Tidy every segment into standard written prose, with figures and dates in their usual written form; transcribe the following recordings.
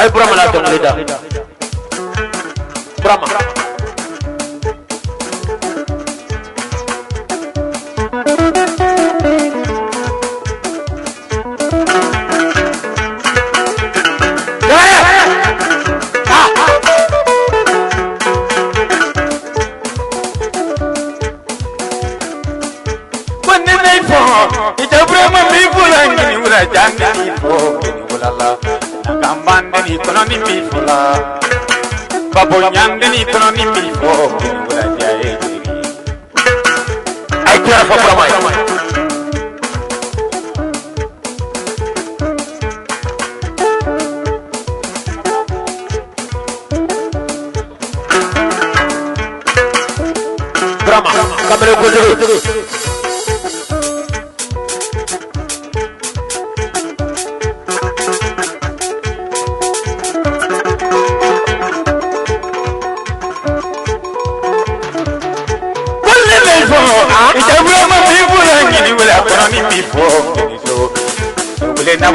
ay Brahma la tonglida Brahma Jangani fo bulala nagambandani kono ni mi fula babo nyangani kono ni mi fo bula jaye ay kira fo Brahma Brahma kamera ko jogo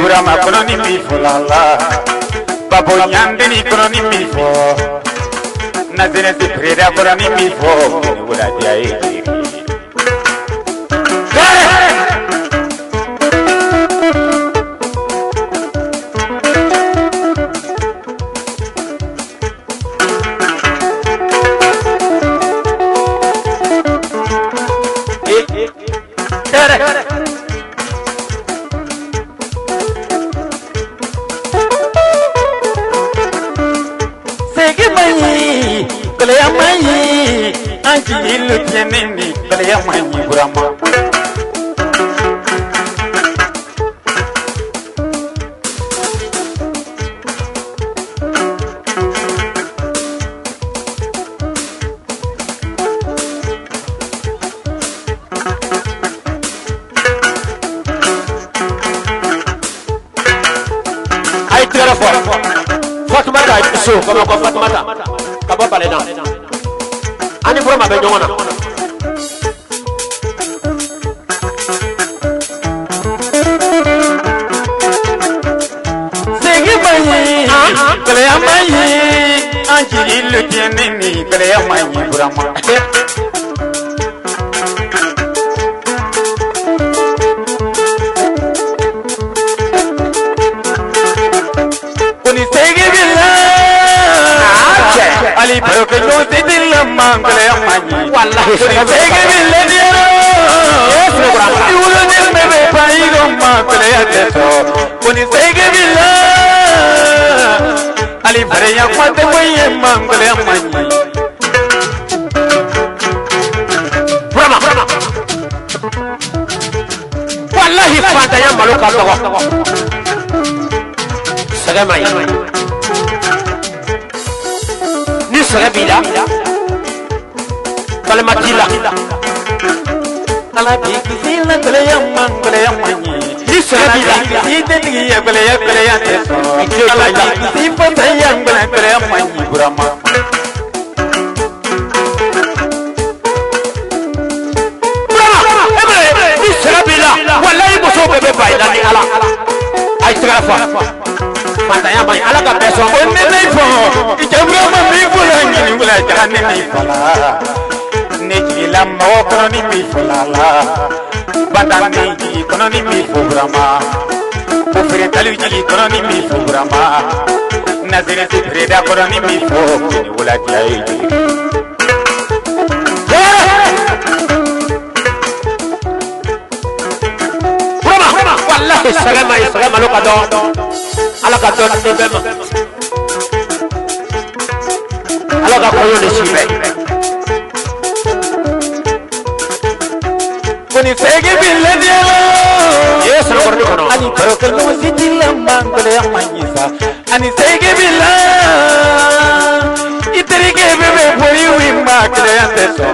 Brahma kono ni mi fulala babo nyandeni kono ni mi fo nazene se preda kono ni mi fo wala jaye Ilu tieneni kaya manyi Brahma ay tira Fatmata ay so kama ko Fatmata kaba balena ani Brahma be nyongona segi bayi kale amayi anji ilu tieneni kale amayi Brahma kuni segi bila ali barke no te dil mangale amayi wallahi segi bila diero yulo dil me be pai go mangale ateso kuni segi bila ali bare ya kwate boye mangale amayi Brahma wallahi fanta ya maluka to sagamai ni sagabila kalmatila ala bi kila kale yamani ni sagabila ideni ya kale ya teso ala bi sifata kale yamani Brahma ni sagabila wallahi muso bebe baila ni ala ay trafa Matanya mai ala ka peso onne nei fo Brahma mi bulangi ni wala jane ni fala ne jila mo kono ni mi fala badani ji kono ni mi fo Brahma o fere talu ji kono ni mi fo Brahma nazire se freda kono ni mi fo ni wala jaye Brahma wallahi sagama lo ka do ala ka don ni bema ala ka koyo ni sibe kuni sege bille dielo yes no korni kono ani barokal no sidilla mangale amanyisa ani sege billa itrige bebe pori wi makre anteso